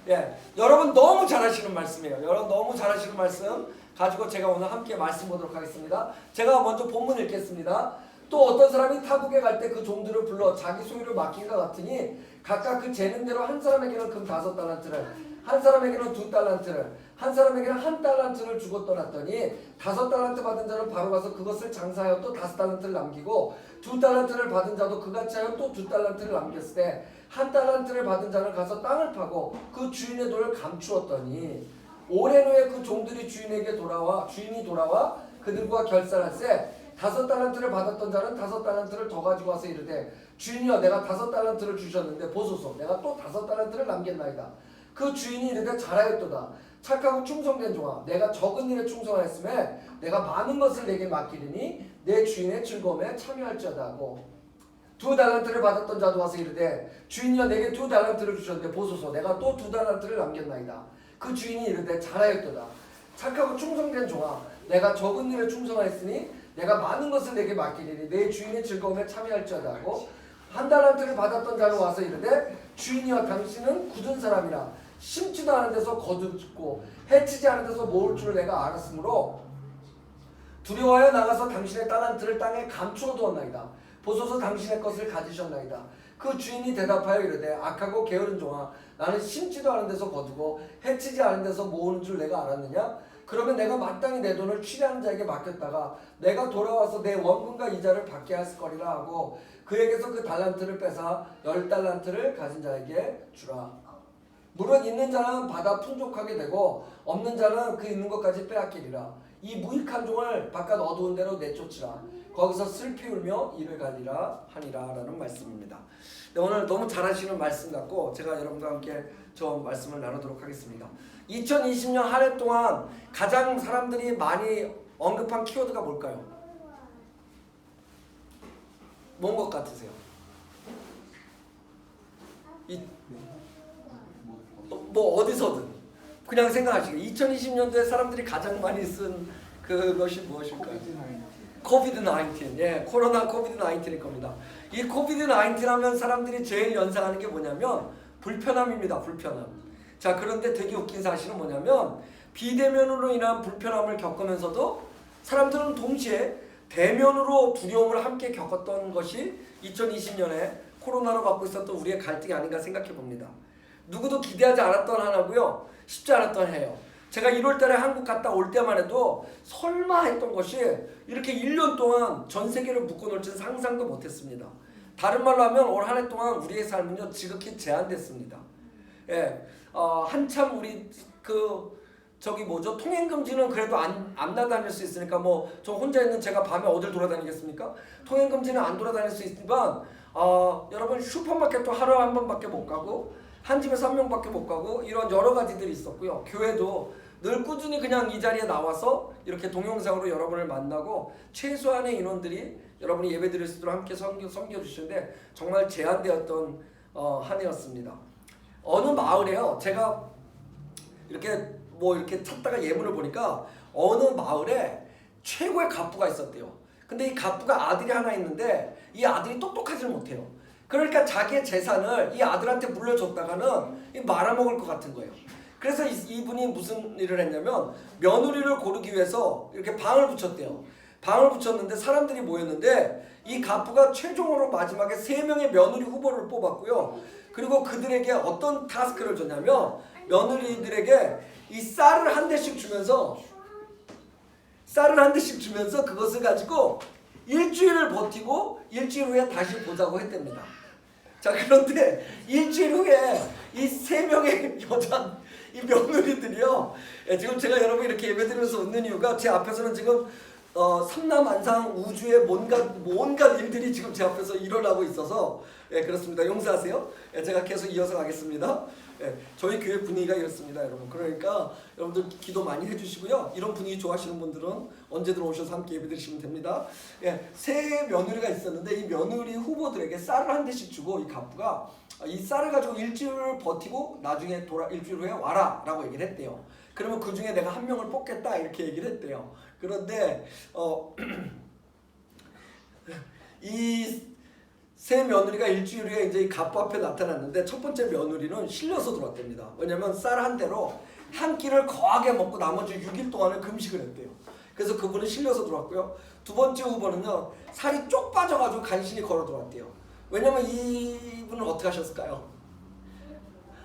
예, 여러분 너무 잘하시는 말씀이에요. 여러분 너무 잘하시는 말씀 가지고 제가 오늘 함께 말씀 보도록 하겠습니다. 제가 먼저 본문 읽겠습니다. 또 어떤 사람이 타국에 갈 때 그 종들을 불러 자기 소유를 맡긴 것 같으니 각각 그 재능대로 한 사람에게는 금 5달란트를, 한 사람에게는 2달란트를, 한 사람에게는 1달란트를 주고 떠났더니 5달란트 받은 자는 바로 가서 그것을 장사하여 또 5달란트를 남기고 2달란트를 받은 자도 그같이 하여 또 2달란트를 남겼을 때 1달란트를 받은 자는 가서 땅을 파고 그 주인의 돈을 감추었더니 오랜 후에 그 종들이 주인이 돌아와 그들과 결산할세 5달란트를 받았던 자는 5달란트를 더 가지고 와서 이르되 주인이여 내가 5달란트를 주셨는데 보소서 내가 또 5달란트를 남겼나이다. 그 주인이 이르되 잘하였도다. 착하고 충성된 종아 내가 적은 일에 충성하였음에 내가 많은 것을 내게 맡기리니 내 주인의 즐거움에 참여할지어다 하고 2달란트를 받았던 자도 와서 이르되 주인이여 내게 2달란트를 주셨는데 보소서 내가 또 2달란트를 남겼나이다. 그 주인이 이르되 잘하였도다. 착하고 충성된 종아 내가 적은 일에 충성하였으니 내가 많은 것을 내게 맡기리니 내 주인의 즐거움에 참여할지어다 하고 1달란트를 받았던 자는 와서 이르되 주인이여 당신은 굳은 사람이라 심지도 않은 데서 거두고 해치지 않은 데서 모을 줄 내가 알았으므로 두려워하여 나가서 당신의 달란트를 땅에 감추어 두었나이다. 보소서 당신의 것을 가지셨나이다. 그 주인이 대답하여 이르되 악하고 게으른 종아 나는 심지도 않은 데서 거두고 해치지 않은 데서 모으는 줄 내가 알았느냐? 그러면 내가 마땅히 내 돈을 취하는 자에게 맡겼다가 내가 돌아와서 내 원금과 이자를 받게 했을 거리라 하고 그에게서 그 달란트를 뺏어 10달란트를 가진 자에게 주라. 물은 있는 자는 받아 풍족하게 되고 없는 자는 그 있는 것까지 빼앗기리라. 이 무익한 종을 바깥 어두운 데로 내쫓으라. 거기서 슬피 울며 이를 갈리라 하니라 라는 말씀입니다. 네, 오늘 너무 잘하시는 말씀 같고 제가 여러분과 함께 저 말씀을 나누도록 하겠습니다. 2020년 한 해 동안 가장 사람들이 많이 언급한 키워드가 뭘까요? 뭔 것 같으세요? 뭐 어디서든 그냥 생각하시게 2020년도에 사람들이 가장 많이 쓴 그것이 무엇일까요? 코비드-19. 예, 코로나 코비드-19일 겁니다. 이 코비드-19 하면 사람들이 제일 연상하는 게 뭐냐면 불편함입니다. 불편함. 자, 그런데 되게 웃긴 사실은 뭐냐면 비대면으로 인한 불편함을 겪으면서도 사람들은 동시에 대면으로 두려움을 함께 겪었던 것이 2020년에 코로나로 갖고 있었던 우리의 갈등이 아닌가 생각해 봅니다. 누구도 기대하지 않았던 하나고요. 쉽지 않았던 해요. 제가 1월 달에 한국 갔다 올 때만 해도 설마 했던 것이 이렇게 1년 동안 전 세계를 묶어놓을 줄 상상도 못했습니다. 다른 말로 하면 올 한 해 동안 우리의 삶은요 지극히 제한됐습니다. 예, 한참 우리 통행금지는 그래도 안 나다닐 수 있으니까 뭐 저 혼자 있는 제가 밤에 어딜 돌아다니겠습니까? 통행금지는 안 돌아다닐 수 있지만 여러분 슈퍼마켓도 하루에 한 번밖에 못 가고 한 집에서 한 명밖에 못 가고 이런 여러 가지들이 있었고요. 교회도 늘 꾸준히 그냥 이 자리에 나와서 이렇게 동영상으로 여러분을 만나고 최소한의 인원들이 여러분이 예배 드릴 수 있도록 함께 섬겨주시는데 정말 제한되었던 한 해였습니다. 어느 마을에요. 제가 이렇게 찾다가 예문을 보니까 어느 마을에 최고의 갑부가 있었대요. 근데 이 갑부가 아들이 하나 있는데 이 아들이 똑똑하지를 못해요. 그러니까 자기의 재산을 이 아들한테 물려줬다가는 말아먹을 것 같은 거예요. 그래서 이분이 무슨 일을 했냐면 며느리를 고르기 위해서 이렇게 방을 붙였대요. 방을 붙였는데 사람들이 모였는데 이 갑부가 최종으로 마지막에 3명의 며느리 후보를 뽑았고요. 그리고 그들에게 어떤 타스크를 줬냐면 며느리들에게 이 쌀을 한 대씩 주면서 그것을 가지고 일주일을 버티고 일주일 후에 다시 보자고 했답니다. 자, 그런데 일주일 후에 이 3명의 이 며느리들이요. 지금 제가 여러분 이렇게 예배드리면서 웃는 이유가 제 앞에서는 지금 삼남안상 우주의 온갖 일들이 지금 제 앞에서 일어나고 있어서 그렇습니다. 용서하세요. 제가 계속 이어서 가겠습니다. 저희 교회 분위기가 이렇습니다, 여러분. 그러니까 여러분들 기도 많이 해주시고요. 이런 분위기 좋아하시는 분들은 언제든 오셔서 함께 예배드리시면 됩니다. 세 며느리가 있었는데 이 며느리 후보들에게 쌀을 한 대씩 주고 이 갑부가 이 쌀을 가지고 일주일을 버티고 나중에 일주일 후에 와라 라고 얘기를 했대요. 그러면 그 중에 내가 한 명을 뽑겠다 이렇게 얘기를 했대요. 그런데 이 새 며느리가 일주일 후에 이제 이 갑부 앞에 나타났는데 첫 번째 며느리는 실려서 들어왔답니다. 왜냐면 쌀 한 대로 한 끼를 거하게 먹고 나머지 6일 동안은 금식을 했대요. 그래서 그분은 실려서 들어왔고요. 두 번째 후보는요, 살이 쪽 빠져가지고 간신히 걸어 들어왔대요. 왜냐면 이분은 어떻게 하셨을까요?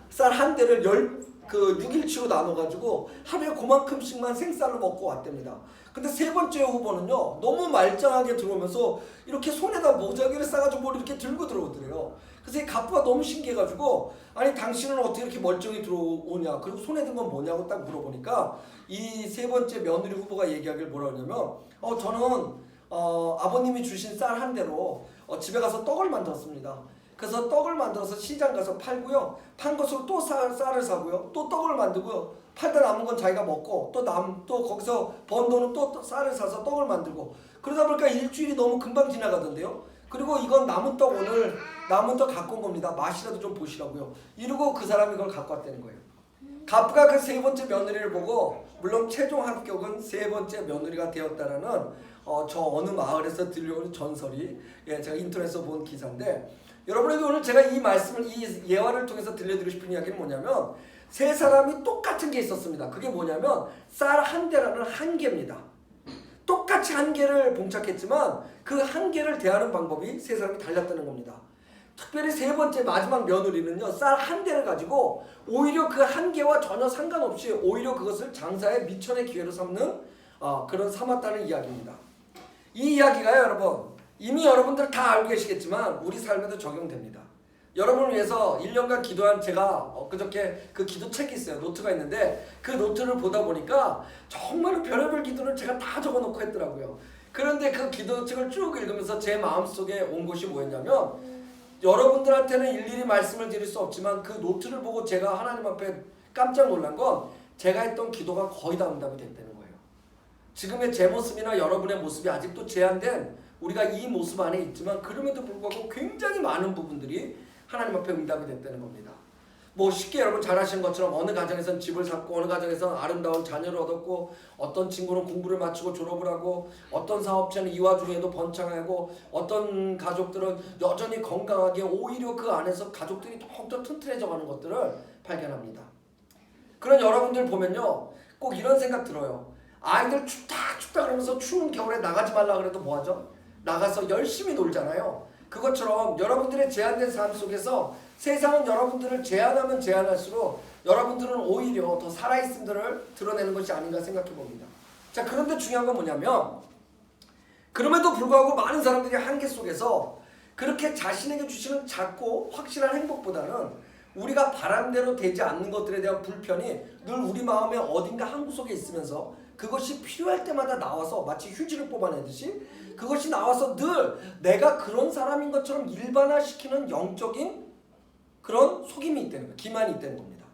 쌀 한 대를 6일치로 나눠가지고 하루에 그만큼씩만 생쌀로 먹고 왔답니다. 근데 세 번째 후보는요, 너무 말짱하게 들어오면서 이렇게 손에다 모자기를 싸가지고 뭘 이렇게 들고 들어오더래요. 그래서 이 갑부가 너무 신기해가지고, 아니 당신은 어떻게 이렇게 멀쩡히 들어오냐, 그리고 손에 든 건 뭐냐고 딱 물어보니까 이 세 번째 며느리 후보가 얘기하길 뭐라 하냐면, 저는 아버님이 주신 쌀 한 대로 집에 가서 떡을 만들었습니다. 그래서 떡을 만들어서 시장 가서 팔고요. 판 것으로 또 쌀을 사고요. 또 떡을 만들고요. 팔다 남은 건 자기가 먹고 또 거기서 번 돈은 또 쌀을 사서 떡을 만들고, 그러다 보니까 일주일이 너무 금방 지나가던데요. 그리고 이건 남은 떡 오늘 남은 떡 갖고 온 겁니다. 맛이라도 좀 보시라고요. 이러고 그 사람이 그걸 갖고 왔다는 거예요. 갑부가 그 세 번째 며느리를 보고, 물론 최종 합격은 세 번째 며느리가 되었다라는 저 어느 마을에서 들려오는 전설이, 제가 인터넷에서 본 기사인데, 여러분에게 오늘 제가 이 말씀을, 이 예화를 통해서 들려드리고 싶은 이야기는 뭐냐면, 세 사람이 똑같은 게 있었습니다. 그게 뭐냐면 쌀 한 대라는 한계입니다. 똑같이 한계를 봉착했지만 그 한계를 대하는 방법이 세 사람이 달랐다는 겁니다. 특별히 세 번째 마지막 며느리는요, 쌀 한 대를 가지고 오히려 그 한계와 전혀 상관없이 오히려 그것을 장사의 미천의 기회로 삼는 그런 삼았다는 이야기입니다. 이 이야기가요, 여러분, 이미 여러분들 다 알고 계시겠지만 우리 삶에도 적용됩니다. 여러분을 위해서 1년간 기도한, 제가 그저께 그 기도책이 있어요. 노트가 있는데 그 노트를 보다 보니까 정말 별의별 기도를 제가 다 적어놓고 했더라고요. 그런데 그 기도책을 쭉 읽으면서 제 마음속에 온 것이 뭐였냐면, 여러분들한테는 일일이 말씀을 드릴 수 없지만 그 노트를 보고 제가 하나님 앞에 깜짝 놀란 건, 제가 했던 기도가 거의 다 응답이 됐다는 거예요. 지금의 제 모습이나 여러분의 모습이 아직도 제한된 우리가 이 모습 안에 있지만, 그럼에도 불구하고 굉장히 많은 부분들이 하나님 앞에 응답이 됐다는 겁니다. 뭐 쉽게 여러분 잘 아시는 것처럼 어느 가정에서는 집을 샀고, 어느 가정에서는 아름다운 자녀를 얻었고, 어떤 친구는 공부를 마치고 졸업을 하고, 어떤 사업체는 이 와중에도 번창하고, 어떤 가족들은 여전히 건강하게, 오히려 그 안에서 가족들이 더욱더 튼튼해져가는 것들을 발견합니다. 그런 여러분들 보면요, 꼭 이런 생각 들어요. 아이들 춥다 그러면서 추운 겨울에 나가지 말라 그래도 뭐하죠? 나가서 열심히 놀잖아요. 그것처럼 여러분들의 제한된 삶 속에서 세상은 여러분들을 제한하면 제한할수록 여러분들은 오히려 더 살아있음들을 드러내는 것이 아닌가 생각해 봅니다. 자, 그런데 중요한 건 뭐냐면, 그럼에도 불구하고 많은 사람들이 한계 속에서 그렇게 자신에게 주시는 작고 확실한 행복보다는 우리가 바람대로 되지 않는 것들에 대한 불편이 늘 우리 마음의 어딘가 한 구석에 있으면서, 그것이 필요할 때마다 나와서 마치 휴지를 뽑아내듯이 그것이 나와서 늘 내가 그런 사람인 것처럼 일반화시키는 영적인 그런 속임이 있다는 거예요. 기만이 있다는 겁니다.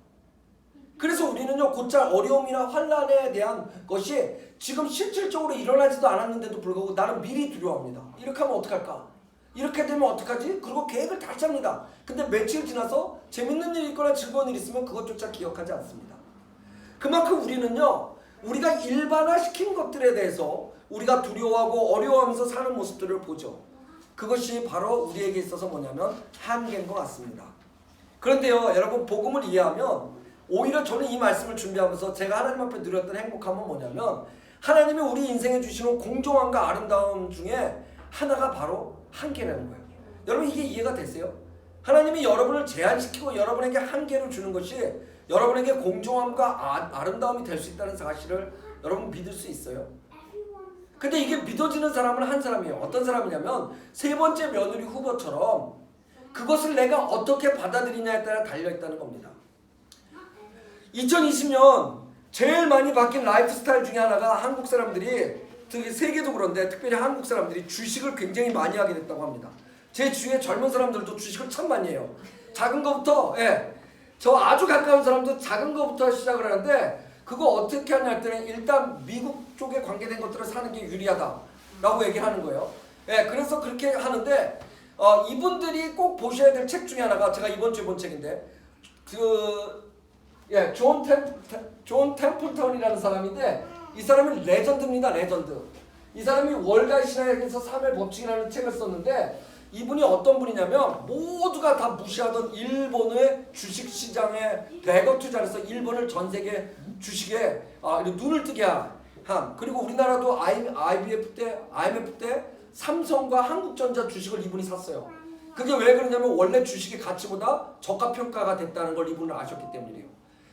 그래서 우리는요, 곧잘 어려움이나 환난에 대한 것이 지금 실질적으로 일어나지도 않았는데도 불구하고 나는 미리 두려워합니다. 이렇게 하면 어떡할까? 이렇게 되면 어떡하지? 그리고 계획을 다시 합니다. 근데 며칠 지나서 재밌는 일이 있거나 즐거운 일이 있으면 그것조차 기억하지 않습니다. 그만큼 우리는요, 우리가 일반화시킨 것들에 대해서 우리가 두려워하고 어려워하면서 사는 모습들을 보죠. 그것이 바로 우리에게 있어서 뭐냐면 한계인 것 같습니다. 그런데요, 여러분, 복음을 이해하면 오히려 저는 이 말씀을 준비하면서 제가 하나님 앞에 누렸던 행복함은 뭐냐면, 하나님이 우리 인생에 주시는 공정함과 아름다움 중에 하나가 바로 한계라는 거예요. 여러분, 이게 이해가 되세요? 하나님이 여러분을 제한시키고 여러분에게 한계를 주는 것이 여러분에게 공정함과 아름다움이 될 수 있다는 사실을 여러분 믿을 수 있어요? 근데 이게 믿어지는 사람은 한 사람이에요. 어떤 사람이냐면 세 번째 며느리 후보처럼 그것을 내가 어떻게 받아들이냐에 따라 달려있다는 겁니다. 2020년 제일 많이 바뀐 라이프 스타일 중에 하나가 한국 사람들이, 특히 세계도 그런데 특별히 한국 사람들이 주식을 굉장히 많이 하게 됐다고 합니다. 제 주위에 젊은 사람들도 주식을 참 많이 해요. 작은 거부터, 저 아주 가까운 사람도 작은 거부터 시작을 하는데, 그거 어떻게 하냐 할 때는 일단 미국 쪽에 관계된 것들을 사는 게 유리하다라고 얘기하는 거예요. 그래서 그렇게 하는데, 이분들이 꼭 보셔야 될 책 중에 하나가, 제가 이번 주에 본 책인데, 존 템플턴이라는 사람인데, 이 사람이 레전드입니다. 레전드. 이 사람이 월가의 신학에서 3의 법칙이라는 책을 썼는데, 이분이 어떤 분이냐면 모두가 다 무시하던 일본의 주식시장에 대거 투자를 해서 일본을 전 세계 주식에 눈을 뜨게 한, 그리고 우리나라도 IMF 때 삼성과 한국전자 주식을 이분이 샀어요. 그게 왜 그러냐면 원래 주식의 가치보다 저가평가가 됐다는 걸 이분은 아셨기 때문이에요.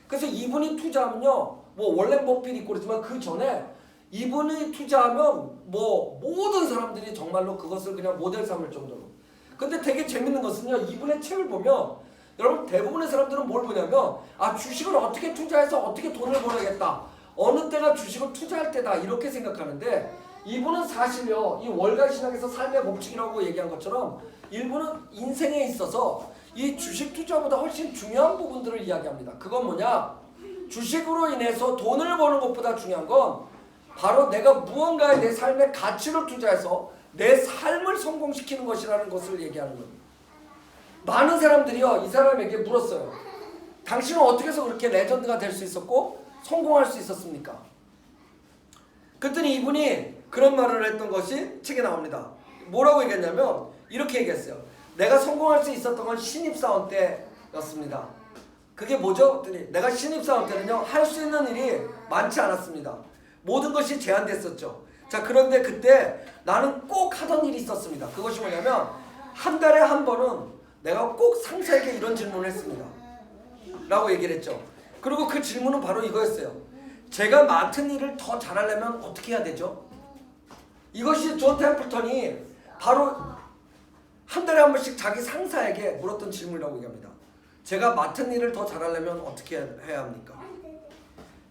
그래서 이분이 투자하면요, 뭐 원래 버핏 있고 그렇지만 그 전에 이분이 투자하면 뭐 모든 사람들이 정말로 그것을 그냥 모델 삼을 정도로. 근데 되게 재밌는 것은요, 이분의 책을 보면 여러분 대부분의 사람들은 뭘 보냐면 주식을 어떻게 투자해서 어떻게 돈을 벌어야겠다, 어느 때가 주식을 투자할 때다, 이렇게 생각하는데 이분은 사실요, 이 월가신학에서 삶의 법칙이라고 얘기한 것처럼 이분은 인생에 있어서 이 주식 투자보다 훨씬 중요한 부분들을 이야기합니다. 그건 뭐냐? 주식으로 인해서 돈을 버는 것보다 중요한 건 바로 내가 무언가에 내 삶의 가치를 투자해서 내 삶을 성공시키는 것이라는 것을 얘기하는 겁니다. 많은 사람들이요, 이 사람에게 물었어요. 당신은 어떻게 해서 그렇게 레전드가 될 수 있었고 성공할 수 있었습니까? 그랬더니 이분이 그런 말을 했던 것이 책에 나옵니다. 뭐라고 얘기했냐면 이렇게 얘기했어요. 내가 성공할 수 있었던 건 신입사원 때였습니다. 그게 뭐죠? 그랬더니 내가 신입사원 때는요, 할 수 있는 일이 많지 않았습니다. 모든 것이 제한됐었죠. 자, 그런데 그때 나는 꼭 하던 일이 있었습니다. 그것이 뭐냐면 한 달에 한 번은 내가 꼭 상사에게 이런 질문을 했습니다. 라고 얘기를 했죠. 그리고 그 질문은 바로 이거였어요. 제가 맡은 일을 더 잘하려면 어떻게 해야 되죠? 이것이 존 템플턴이 바로 한 달에 한 번씩 자기 상사에게 물었던 질문이라고 얘기합니다. 제가 맡은 일을 더 잘하려면 어떻게 해야 합니까?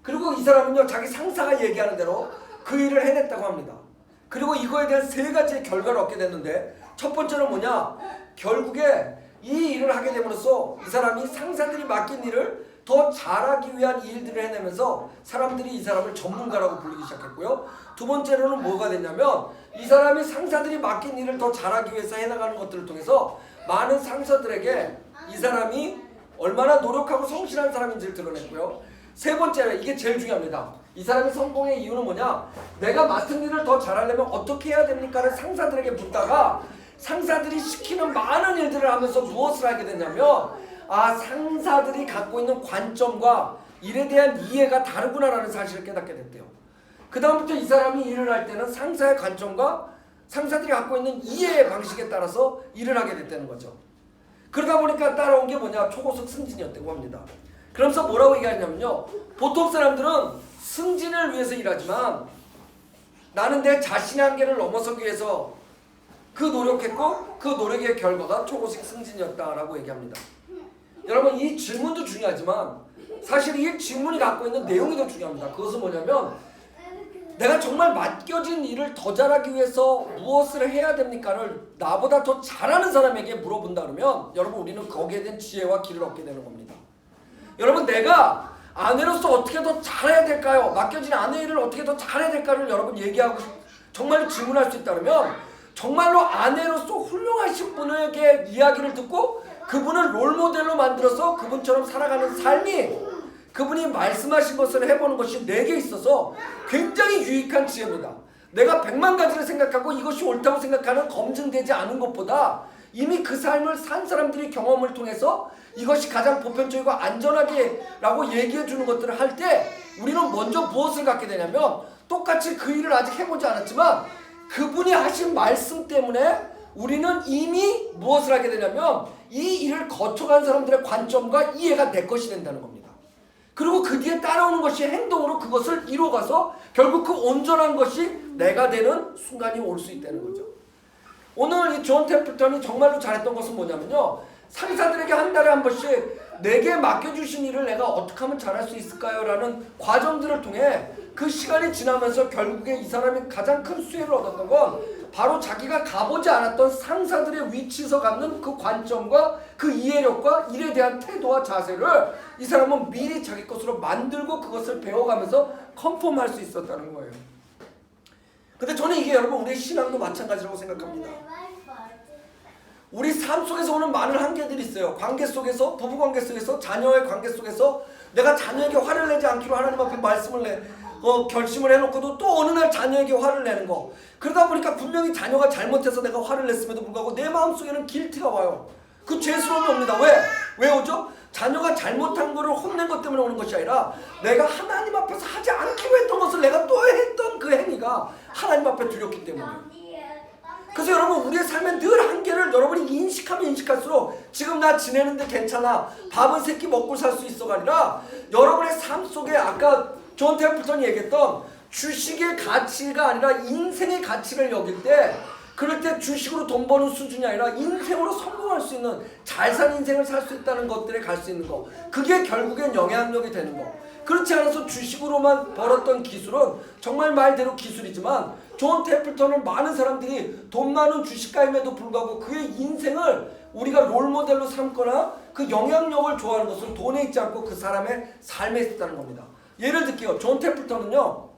그리고 이 사람은요, 자기 상사가 얘기하는 대로 그 일을 해냈다고 합니다. 그리고 이거에 대한 3가지의 결과를 얻게 됐는데, 첫 번째는 뭐냐? 결국에 이 일을 하게 됨으로써 이 사람이 상사들이 맡긴 일을 더 잘하기 위한 일들을 해내면서 사람들이 이 사람을 전문가라고 부르기 시작했고요. 두 번째로는 뭐가 됐냐면 이 사람이 상사들이 맡긴 일을 더 잘하기 위해서 해나가는 것들을 통해서 많은 상사들에게 이 사람이 얼마나 노력하고 성실한 사람인지를 드러냈고요. 세 번째로, 이게 제일 중요합니다. 이 사람이 성공의 이유는 뭐냐? 내가 맡은 일을 더 잘하려면 어떻게 해야 됩니까를 상사들에게 묻다가 상사들이 시키는 많은 일들을 하면서 무엇을 하게 됐냐면 상사들이 갖고 있는 관점과 일에 대한 이해가 다르구나라는 사실을 깨닫게 됐대요. 그 다음부터 이 사람이 일을 할 때는 상사의 관점과 상사들이 갖고 있는 이해의 방식에 따라서 일을 하게 됐다는 거죠. 그러다 보니까 따라온 게 뭐냐? 초고속 승진이었다고 합니다. 그러면서 뭐라고 얘기하냐면요, 보통 사람들은 승진을 위해서 일하지만 나는 내 자신의 한계를 넘어서기 위해서 그 노력했고 그 노력의 결과가 초고속 승진이었다라고 얘기합니다. 여러분, 이 질문도 중요하지만 사실 이 질문이 갖고 있는 내용이 더 중요합니다. 그것은 뭐냐면 내가 정말 맡겨진 일을 더 잘하기 위해서 무엇을 해야 됩니까를 나보다 더 잘하는 사람에게 물어본다 그러면 여러분, 우리는 거기에 대한 지혜와 길을 얻게 되는 겁니다. 여러분, 내가 아내로서 어떻게 더 잘해야 될까요? 맡겨진 아내 일을 어떻게 더 잘해야 될까를 여러분 얘기하고 정말 질문할 수 있다면 정말로 아내로서 훌륭하신 분에게 이야기를 듣고 그분을 롤모델로 만들어서 그분처럼 살아가는 삶이, 그분이 말씀하신 것을 해보는 것이 내게 있어서 굉장히 유익한 지혜입니다. 내가 100만 가지를 생각하고 이것이 옳다고 생각하는 검증되지 않은 것보다 이미 그 삶을 산 사람들이 경험을 통해서 이것이 가장 보편적이고 안전하게 라고 얘기해 주는 것들을 할 때 우리는 먼저 무엇을 갖게 되냐면 똑같이 그 일을 아직 해보지 않았지만 그분이 하신 말씀 때문에 우리는 이미 무엇을 하게 되냐면 이 일을 거쳐간 사람들의 관점과 이해가 내 것이 된다는 겁니다. 그리고 그 뒤에 따라오는 것이 행동으로 그것을 이루어가서 결국 그 온전한 것이 내가 되는 순간이 올 수 있다는 거죠. 오늘 이 존 템플턴이 정말로 잘했던 것은 뭐냐면요, 상사들에게 한 달에 한 번씩 내게 맡겨주신 일을 내가 어떻게 하면 잘할 수 있을까요? 라는 과정들을 통해 그 시간이 지나면서 결국에 이 사람이 가장 큰 수혜를 얻었던 건 바로 자기가 가보지 않았던 상사들의 위치에서 갖는 그 관점과 그 이해력과 일에 대한 태도와 자세를 이 사람은 미리 자기 것으로 만들고 그것을 배워가면서 컨펌할 수 있었다는 거예요. 근데 저는 이게 여러분 우리의 신앙도 마찬가지라고 생각합니다. 우리 삶 속에서 오는 많은 한계들이 있어요. 관계 속에서, 부부 관계 속에서, 자녀의 관계 속에서 내가 자녀에게 화를 내지 않기로 하나님 앞에 결심을 해놓고도 또 어느 날 자녀에게 화를 내는 거. 그러다 보니까 분명히 자녀가 잘못해서 내가 화를 냈음에도 불구하고 내 마음속에는 길티가 와요. 그 죄스러움이 옵니다. 왜 오죠? 자녀가 잘못한 거를 혼낸 것 때문에 오는 것이 아니라 내가 하나님 앞에서 하지 않기로 했던 것을 내가 또 했던 그 행위가 하나님 앞에 두렵기 때문이에요. 그래서 여러분 우리의 삶에 늘 한계를 여러분이 인식하면 인식할수록 지금 나 지내는데 괜찮아, 밥은 세 끼 먹고 살 수 있어가 아니라 여러분의 삶 속에 아까 존 템플턴이 얘기했던 주식의 가치가 아니라 인생의 가치를 여길 때, 그럴 때 주식으로 돈 버는 수준이 아니라 인생으로 성공할 수 있는, 잘 사는 인생을 살 수 있다는 것들에 갈 수 있는 거, 그게 결국엔 영향력이 되는 거. 그렇지 않아서 주식으로만 벌었던 기술은 정말 말대로 기술이지만 존 템플턴은 많은 사람들이 돈 많은 주식가임에도 불구하고 그의 인생을 우리가 롤모델로 삼거나 그 영향력을 좋아하는 것은 돈에 있지 않고 그 사람의 삶에 있다는 겁니다. 예를 들게요. 존 템플턴은요,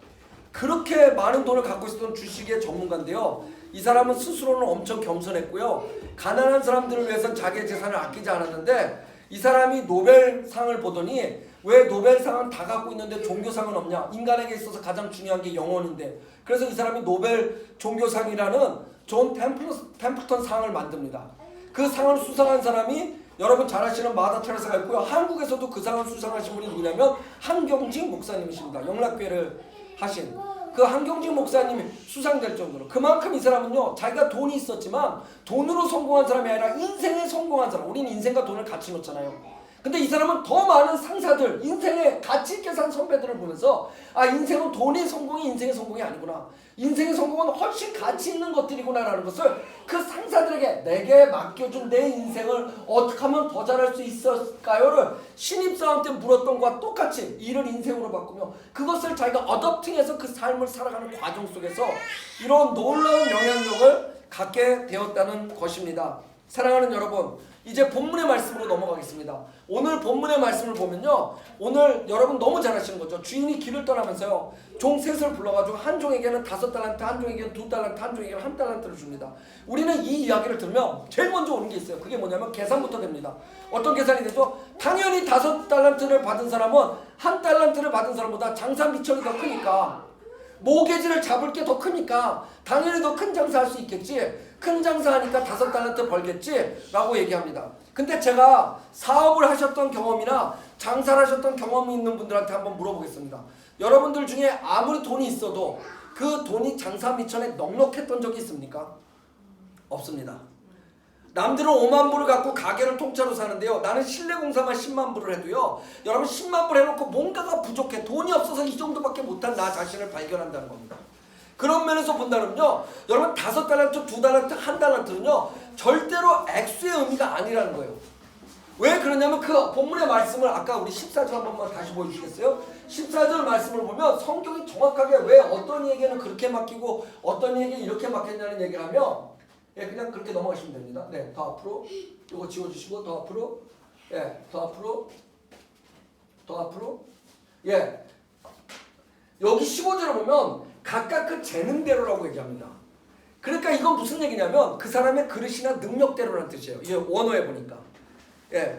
그렇게 많은 돈을 갖고 있었던 주식의 전문가인데요, 이 사람은 스스로는 엄청 겸손했고요, 가난한 사람들을 위해서는 자기의 재산을 아끼지 않았는데, 이 사람이 노벨상을 보더니 왜 노벨상은 다 갖고 있는데 종교상은 없냐? 인간에게 있어서 가장 중요한 게 영혼인데. 그래서 이 사람이 노벨 종교상이라는 존 템플턴 상을 만듭니다. 그 상을 수상한 사람이 여러분 잘 아시는 마더 테레사가 있고요. 한국에서도 그 상을 수상하신 분이 누구냐면 한경직 목사님이십니다. 영락교회를 하신 그 한경직 목사님이 수상될 정도로, 그만큼 이 사람은요, 자기가 돈이 있었지만 돈으로 성공한 사람이 아니라 인생에 성공한 사람. 우리는 인생과 돈을 같이 놓잖아요. 근데 이 사람은 더 많은 상사들, 인생의 가치 있게 산 선배들을 보면서 인생은 돈의 성공이 인생의 성공이 아니구나, 인생의 성공은 훨씬 가치 있는 것들이구나 라는 것을 그 상사들에게, 내게 맡겨준 내 인생을 어떻게 하면 더 잘할 수 있을까요를 신입사원 때 물었던 것과 똑같이 일을 인생으로 바꾸며 그것을 자기가 어댑팅해서 그 삶을 살아가는 과정 속에서 이런 놀라운 영향력을 갖게 되었다는 것입니다. 사랑하는 여러분, 이제 본문의 말씀으로 넘어가겠습니다. 오늘 본문의 말씀을 보면요, 오늘 여러분 너무 잘 아시는 거죠. 주인이 길을 떠나면서요, 종 셋을 불러가지고 한 종에게는 5달란트, 한 종에게는 2달란트, 한 종에게는 1달란트를 줍니다. 우리는 이 이야기를 들으면 제일 먼저 오는 게 있어요. 그게 뭐냐면 계산부터 됩니다. 어떤 계산이 되죠? 당연히 5달란트를 받은 사람은 1달란트를 받은 사람보다 장사 미천이 더 크니까, 모개지를 잡을 게 더 크니까 당연히 더 큰 장사할 수 있겠지, 큰 장사하니까 5달란트 벌겠지 라고 얘기합니다. 근데 제가 사업을 하셨던 경험이나 장사를 하셨던 경험이 있는 분들한테 한번 물어보겠습니다. 여러분들 중에 아무리 돈이 있어도 그 돈이 장사 미천에 넉넉했던 적이 있습니까? 없습니다. 남들은 5만 불을 갖고 가게를 통째로 사는데요, 나는 실내 공사만 10만 불을 해도요, 여러분 10만 불 해놓고 뭔가가 부족해, 돈이 없어서 이 정도밖에 못한 나 자신을 발견한다는 겁니다. 그런 면에서 본다면요, 여러분 5달란트, 2달란트, 1달란트는요 절대로 액수의 의미가 아니라는 거예요. 왜 그러냐면 그 본문의 말씀을 아까 우리 14절 한 번만 다시 보여주시겠어요? 14절 말씀을 보면 성경이 정확하게 왜 어떤 이에게는 그렇게 맡기고 어떤 이에게 이렇게 맡겼냐는 얘기를 하면, 그냥 그렇게 넘어가시면 됩니다. 네, 더 앞으로, 이거 지워주시고 더 앞으로, 더 앞으로, 더 앞으로, 여기 15절을 보면 각각 그 재능대로라고 얘기합니다. 그러니까 이건 무슨 얘기냐면 그 사람의 그릇이나 능력대로라는 뜻이에요. 이게 원어에 보니까.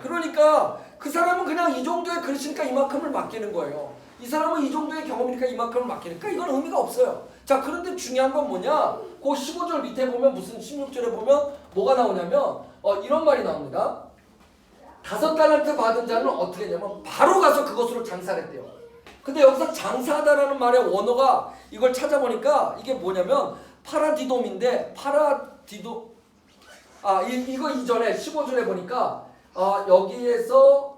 그러니까 그 사람은 그냥 이 정도의 그릇이니까 이만큼을 맡기는 거예요. 이 사람은 이 정도의 경험이니까 이만큼을 맡기니까 이건 의미가 없어요. 자, 그런데 중요한 건 뭐냐? 그 15절 밑에 보면 무슨 16절에 보면 뭐가 나오냐면 이런 말이 나옵니다. 5달란트 받은 자는 어떻게 했냐면 바로 가서 그것으로 장사를 했대요. 근데 여기서 장사하다라는 말의 원어가 이걸 찾아보니까 이게 뭐냐면 파라디돔인데, 이거 이전에 15절에 보니까 여기에서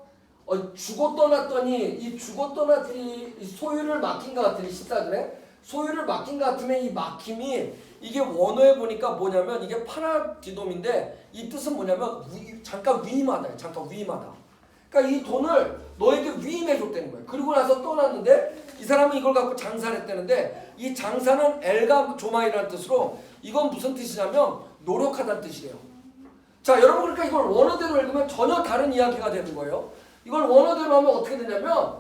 주고 떠났더니 이 주고 떠났더니 소유를 맡긴 것 같더니 14절에 소유를 맡긴 것 같으면 이 맡김이 이게 원어에 보니까 뭐냐면 이게 파라디돔인데 이 뜻은 뭐냐면 잠깐 위임하다. 잠깐 위임하다. 그러니까 이 돈을 너에게 위임해줬다는 거예요. 그리고 나서 떠났는데 이 사람은 이걸 갖고 장사를 했다는데, 이 장사는 엘가 조마이라는 뜻으로 이건 무슨 뜻이냐면 노력하다는 뜻이에요. 자, 여러분 그러니까 이걸 원어대로 읽으면 전혀 다른 이야기가 되는 거예요. 이걸 원어대로 하면 어떻게 되냐면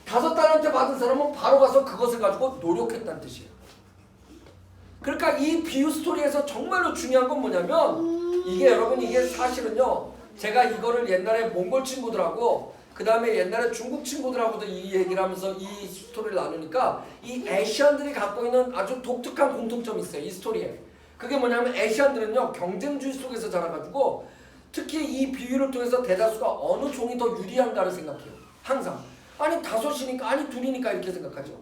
5달란트 받은 사람은 바로 가서 그것을 가지고 노력했다는 뜻이에요. 그러니까 이 비유 스토리에서 정말로 중요한 건 뭐냐면 이게 여러분 이게 사실은요. 제가 이거를 옛날에 몽골 친구들하고 그 다음에 옛날에 중국 친구들하고도 이 얘기를 하면서 이 스토리를 나누니까 이 아시안들이 갖고 있는 아주 독특한 공통점이 있어요. 이 스토리에. 그게 뭐냐면 아시안들은요. 경쟁주의 속에서 자라가지고 특히 이 비유를 통해서 대다수가 어느 종이 더 유리한가를 생각해요. 항상. 아니 다섯이니까 아니 둘이니까 이렇게 생각하죠.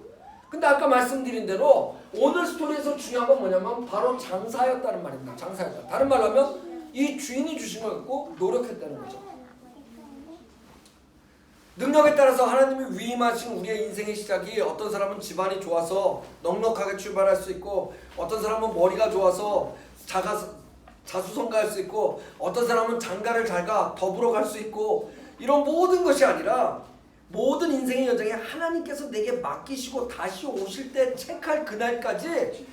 근데 아까 말씀드린 대로 오늘 스토리에서 중요한 건 뭐냐면 바로 장사였다는 말입니다. 장사였다. 다른 말로 하면 이 주인이 주신 걸 갖고 노력했다는 거죠. 능력에 따라서 하나님이 위임하신 우리의 인생의 시작이 어떤 사람은 집안이 좋아서 넉넉하게 출발할 수 있고 어떤 사람은 머리가 좋아서 자수성가할 수 있고 어떤 사람은 장가를 잘 가 더불어 갈 수 있고 이런 모든 것이 아니라 모든 인생의 여정에 하나님께서 내게 맡기시고 다시 오실 때 체크할 그날까지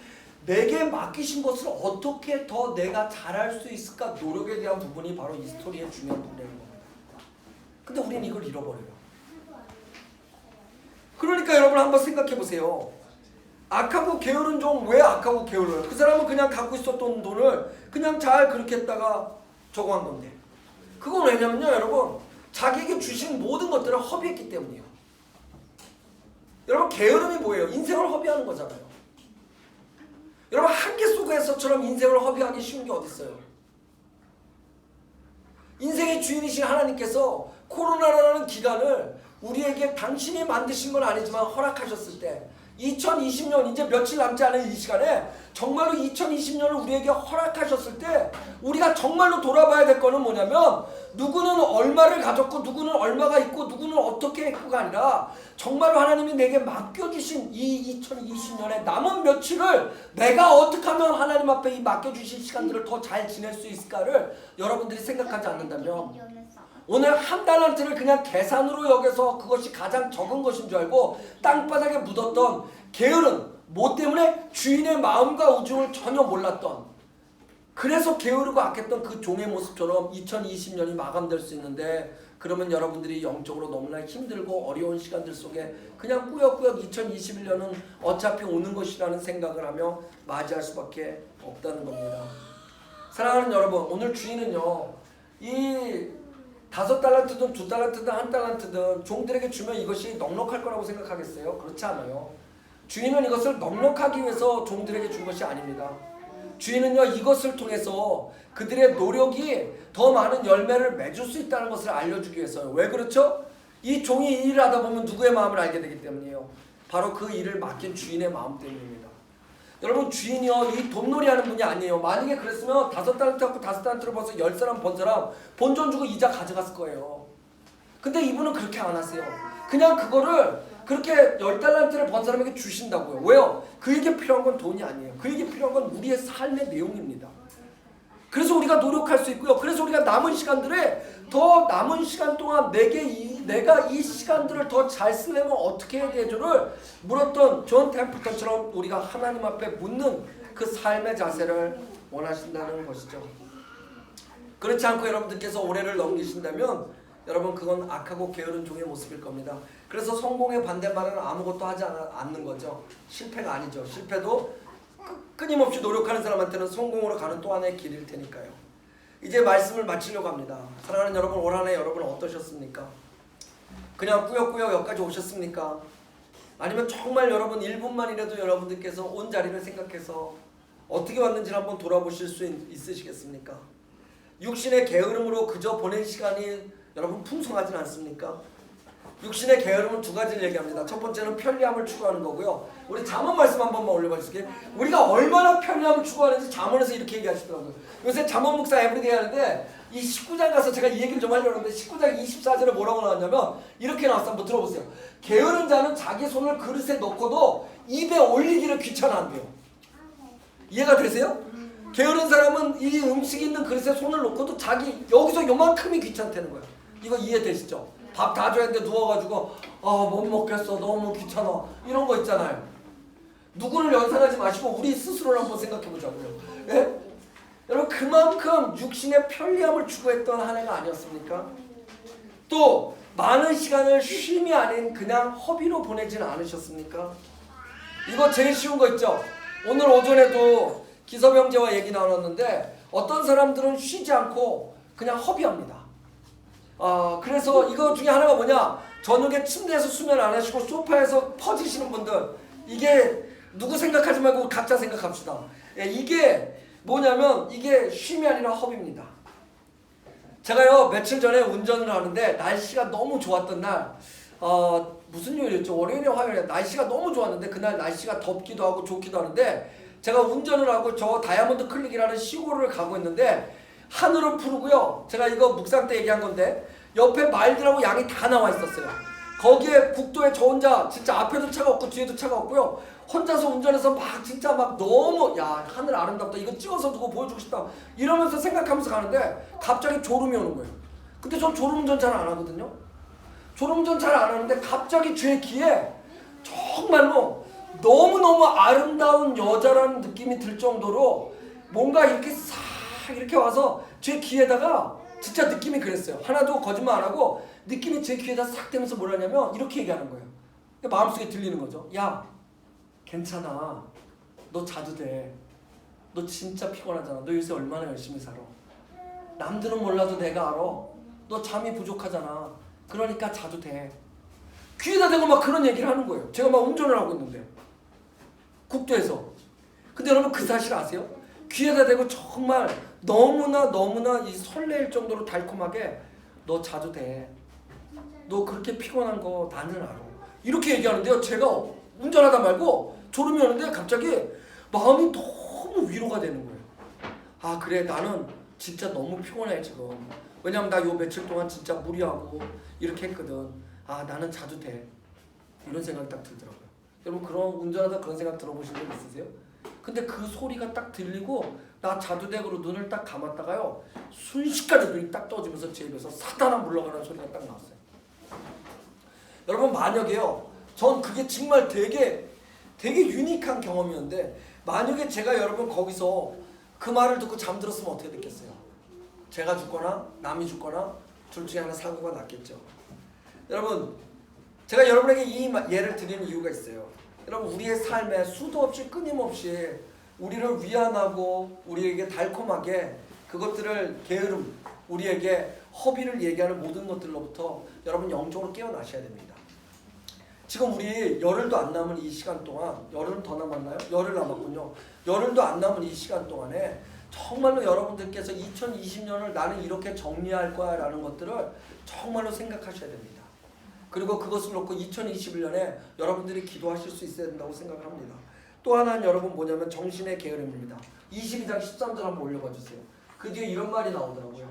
내게 맡기신 것을 어떻게 더 내가 잘할 수 있을까 노력에 대한 부분이 바로 이 스토리의 중요한 부분인 겁니다. 근데 우리는 이걸 잃어버려요. 그러니까 여러분 한번 생각해 보세요. 악하고 게으른 종 왜 악하고 게을러요? 그 사람은 그냥 갖고 있었던 돈을 그냥 잘 그렇게 했다가 저거 한 건데 그건 왜냐면요 여러분 자기에게 주신 모든 것들을 허비했기 때문이에요. 여러분 게으름이 뭐예요? 인생을 허비하는 거잖아요. 여러분 한계 속에서처럼 인생을 허비하기 쉬운 게 어디 있어요? 인생의 주인이신 하나님께서 코로나라는 기간을 우리에게 당신이 만드신 건 아니지만 허락하셨을 때 2020년 이제 며칠 남지 않은 이 시간에 정말로 2020년을 우리에게 허락하셨을 때 우리가 정말로 돌아봐야 될 거는 뭐냐면 누구는 얼마를 가졌고 누구는 얼마가 있고 누구는 어떻게 했고가 아니라 정말로 하나님이 내게 맡겨주신 이 2020년에 남은 며칠을 내가 어떻게 하면 하나님 앞에 이 맡겨주신 시간들을 더 잘 지낼 수 있을까를 여러분들이 생각하지 않는다면 오늘 한 달란트를 그냥 계산으로 여겨서 그것이 가장 적은 것인 줄 알고 땅바닥에 묻었던 게으른 뭐 때문에 주인의 마음과 우중을 전혀 몰랐던 그래서 게으르고 악했던 그 종의 모습처럼 2020년이 마감될 수 있는데 그러면 여러분들이 영적으로 너무나 힘들고 어려운 시간들 속에 그냥 꾸역꾸역 2021년은 어차피 오는 것이라는 생각을 하며 맞이할 수밖에 없다는 겁니다. 사랑하는 여러분 오늘 주인은요 이 5달란트든 2달란트든 1달란트든 종들에게 주면 이것이 넉넉할 거라고 생각하겠어요? 그렇지 않아요. 주인은 이것을 넉넉하기 위해서 종들에게 준 것이 아닙니다. 주인은요 이것을 통해서 그들의 노력이 더 많은 열매를 맺을 수 있다는 것을 알려주기 위해서요. 왜 그렇죠? 이 종이 이 일을 하다 보면 누구의 마음을 알게 되기 때문이에요. 바로 그 일을 맡긴 주인의 마음 때문입니다. 여러분 주인이요 이 돈놀이 하는 분이 아니에요. 만약에 그랬으면 5달란트 갖고 5달란트를 벌써 10사람 번 사람 본전 주고 이자 가져갔을 거예요. 근데 이분은 그렇게 안 하세요. 그냥 그거를 그렇게 10달란트를 번 사람에게 주신다고요. 왜요? 그에게 필요한 건 돈이 아니에요. 그에게 필요한 건 우리의 삶의 내용입니다. 그래서 우리가 노력할 수 있고요. 그래서 우리가 남은 시간들에 더 남은 시간 동안 내가 이 시간들을 더 잘 쓰려면 어떻게 해야 되죠를 물었던 존 템플턴처럼 우리가 하나님 앞에 묻는 그 삶의 자세를 원하신다는 것이죠. 그렇지 않고 여러분들께서 올해를 넘기신다면 여러분 그건 악하고 게으른 종의 모습일 겁니다. 그래서 성공의 반대말은 아무것도 하지 않는 거죠. 실패가 아니죠. 실패도 끊임없이 노력하는 사람한테는 성공으로 가는 또 하나의 길일 테니까요. 이제 말씀을 마치려고 합니다. 사랑하는 여러분 올 한 해 여러분 어떠셨습니까? 그냥 꾸역꾸역 여기까지 오셨습니까? 아니면 정말 여러분 1분만이라도 여러분들께서 온 자리를 생각해서 어떻게 왔는지를 한번 돌아보실 수 있으시겠습니까? 육신의 게으름으로 그저 보낸 시간이 여러분 풍성하진 않습니까? 육신의 게으름은 두 가지를 얘기합니다. 첫 번째는 편리함을 추구하는 거고요. 우리 잠언 말씀 한 번만 올려봐 주실게요. 우리가 얼마나 편리함을 추구하는지 잠언에서 이렇게 얘기하시더라고요. 요새 잠언 묵상 에브리데이 하는데 이 19장 가서 제가 이 얘기를 좀 하려고 하는데 19장 24절에 뭐라고 나왔냐면 이렇게 나왔어요. 한번 들어보세요. 게으른 자는 자기 손을 그릇에 넣고도 입에 올리기를 귀찮아한대요. 이해가 되세요? 게으른 사람은 이 음식 있는 그릇에 손을 놓고도 자기 여기서 요만큼이 귀찮다는 거예요. 이거 이해되시죠? 밥 다 줘야 되는데 누워가지고 못 먹겠어 너무 귀찮아 이런 거 있잖아요. 누구를 연상하지 마시고 우리 스스로를 한번 생각해 보자고요. 예? 여러분 그만큼 육신의 편리함을 추구했던 한 해가 아니었습니까? 또 많은 시간을 쉼이 아닌 그냥 허비로 보내지는 않으셨습니까? 이거 제일 쉬운 거 있죠? 오늘 오전에도 기섭 형제와 얘기 나눴는데 어떤 사람들은 쉬지 않고 그냥 허비합니다. 그래서 이거 중에 하나가 뭐냐? 저녁에 침대에서 수면 안 하시고 소파에서 퍼지시는 분들, 이게 누구 생각하지 말고 각자 생각합시다. 이게 뭐냐면 이게 쉼이 아니라 허비입니다. 제가요 며칠 전에 운전을 하는데 날씨가 너무 좋았던 날, 무슨 요일이었죠? 월요일에 화요일에 날씨가 너무 좋았는데 그날 날씨가 덥기도 하고 좋기도 하는데 제가 운전을 하고 저 다이아몬드 클릭이라는 시골을 가고 있는데 하늘은 푸르고요. 제가 이거 묵상 때 얘기한 건데 옆에 말들하고 양이 다 나와 있었어요. 거기에 국도에 저 혼자 진짜 앞에도 차가 없고 뒤에도 차가 없고요. 혼자서 운전해서 막 진짜 막 너무 야 하늘 아름답다, 이거 찍어서 누구 보여주고 싶다 이러면서 생각하면서 가는데 갑자기 졸음이 오는 거예요. 근데 전 졸음운전 잘 안 하거든요. 졸음운전 잘 안 하는데 갑자기 제 귀에 정말로 너무너무 아름다운 여자라는 느낌이 들 정도로 뭔가 이렇게 싹 이렇게 와서 제 귀에다가 진짜 느낌이 그랬어요. 하나도 거짓말 안 하고 느낌이 제 귀에다 싹 되면서 뭐라냐면 이렇게 얘기하는 거예요. 마음속에 들리는 거죠. 야 괜찮아, 너 자도 돼. 너 진짜 피곤하잖아. 너 요새 얼마나 열심히 살아. 남들은 몰라도 내가 알아. 너 잠이 부족하잖아. 그러니까 자도 돼. 귀에다 대고 막 그런 얘기를 하는 거예요. 제가 막 운전을 하고 있는데 국도에서. 근데 여러분 그 사실 아세요? 귀에다 대고 정말 너무나 이 설레일 정도로 달콤하게 너 자도 돼. 너 그렇게 피곤한 거 나는 알아. 이렇게 얘기하는데요. 제가 운전하다 말고 졸음이 오는데 갑자기 마음이 너무 위로가 되는 거예요. 그래 나는 진짜 너무 피곤해 지금. 왜냐면 나 요 며칠 동안 진짜 무리하고 이렇게 했거든. 나는 자도 돼. 이런 생각이 딱 들더라고요. 여러분 그런 운전하다 그런 생각 들어보신 적 있으세요? 근데 그 소리가 딱 들리고 나 자도 돼 그러고 눈을 딱 감았다가요 순식간에 눈이 딱 떠지면서 제 입에서 사단아 물러가는 소리가 딱 나왔어요. 여러분 만약에요, 전 그게 정말 되게 유니크한 경험이었는데 만약에 제가 여러분 거기서 그 말을 듣고 잠들었으면 어떻게 됐겠어요? 제가 죽거나 남이 죽거나 둘 중에 하나 사고가 났겠죠. 여러분 제가 여러분에게 이 예를 드리는 이유가 있어요. 여러분 우리의 삶에 수도 없이 끊임없이 우리를 위안하고 우리에게 달콤하게 그것들을 게으름, 우리에게 허비를 얘기하는 모든 것들로부터 여러분 영적으로 깨어나셔야 됩니다. 지금 우리 열흘도 안 남은 이 시간 동안, 열흘 더 남았나요? 열흘 남았군요. 열흘도 안 남은 이 시간 동안에 정말로 여러분들께서 2020년을 나는 이렇게 정리할 거야 라는 것들을 정말로 생각하셔야 됩니다. 그리고 그것을 놓고 2021년에 여러분들이 기도하실 수 있어야 된다고 생각을 합니다. 또 하나는 여러분 뭐냐면 정신의 게으름입니다. 22장 13절 한번 올려봐 주세요. 그 뒤에 이런 말이 나오더라고요.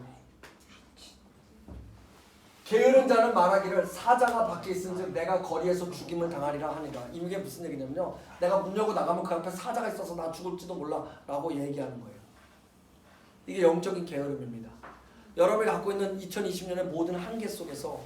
게으른 자는 말하기를 사자가 밖에 있은즉 내가 거리에서 죽임을 당하리라 하니라. 이게 무슨 얘기냐면요, 내가 문 열고 나가면 그 앞에 사자가 있어서 나 죽을지도 몰라 라고 얘기하는 거예요. 이게 영적인 게으름입니다. 여러분이 갖고 있는 2020년의 모든 한계 속에서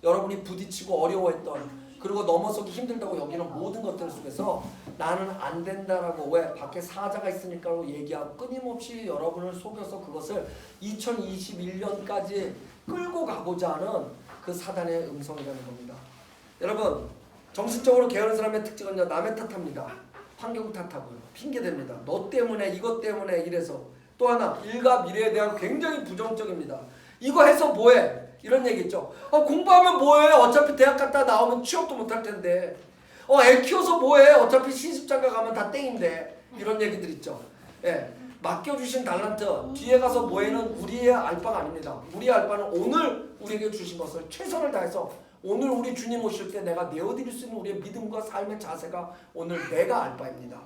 여러분이 부딪히고 어려워했던, 그리고 넘어서기 힘들다고 여기는 모든 것들 속에서 나는 안 된다라고, 왜? 밖에 사자가 있으니까라고 얘기하고 끊임없이 여러분을 속여서 그것을 2021년까지 끌고 가고자 하는 그 사단의 음성이라는 겁니다. 여러분 정신적으로 게으른 사람의 특징은요, 남의 탓합니다. 환경 탓하고요, 핑계댑니다. 너 때문에 이것 때문에 이래서. 또 하나, 일과 미래에 대한 굉장히 부정적입니다. 이거 해서 뭐해? 이런 얘기 있죠. 공부하면 뭐해? 어차피 대학 갔다 나오면 취업도 못할 텐데. 애 키워서 뭐해? 어차피 시집장가 가면 다 땡인데. 이런 얘기들 있죠. 예, 맡겨주신 달란트 뒤에 가서 뭐해는 우리의 알바가 아닙니다. 우리의 알바는 오늘 우리에게 주신 것을 최선을 다해서 오늘 우리 주님 오실 때 내가 내어드릴 수 있는 우리의 믿음과 삶의 자세가 오늘 내가 알바입니다.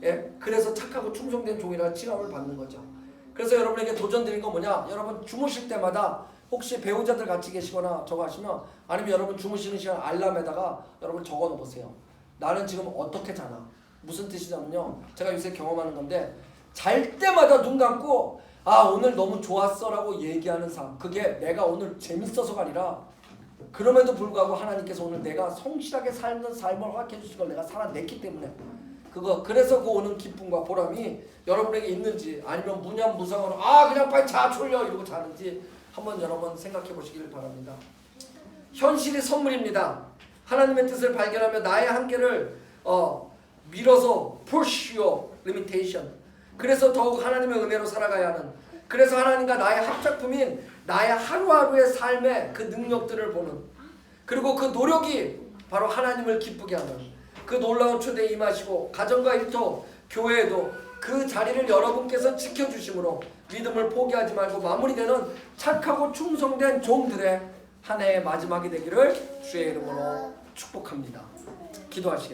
예, 그래서 착하고 충성된 종이라 칭함을 받는 거죠. 그래서 여러분에게 도전 드린 건 뭐냐? 여러분 주무실 때마다 혹시 배우자들 같이 계시거나 저거 하시면, 아니면 여러분 주무시는 시간 알람에다가 여러분 적어 놓으세요. 나는 지금 어떻게 자나? 무슨 뜻이냐면요, 제가 요새 경험하는 건데, 잘 때마다 눈 감고 오늘 너무 좋았어 라고 얘기하는 삶, 그게 내가 오늘 재밌어서가 아니라 그럼에도 불구하고 하나님께서 오늘 내가 성실하게 살던 삶을 허락해 주신 걸 내가 살아냈기 때문에 그래서 그 오는 기쁨과 보람이 여러분에게 있는지, 아니면 무념무상으로 그냥 빨리 자 졸려 이러고 자는지 한번 여러분 생각해 보시기를 바랍니다. 현실이 선물입니다. 하나님의 뜻을 발견하며 나의 한계를 밀어서 push your limitation, 그래서 더욱 하나님의 은혜로 살아가야 하는, 그래서 하나님과 나의 합작품인 나의 하루하루의 삶의 그 능력들을 보는, 그리고 그 노력이 바로 하나님을 기쁘게 하는 그 놀라운 초대에 임하시고 가정과 일터, 교회에도 그 자리를 여러분께서 지켜주심으로 믿음을 포기하지 말고 마무리되는 착하고 충성된 종들의 한 해의 마지막이 되기를 주의 이름으로 축복합니다. 기도하시겠습니다.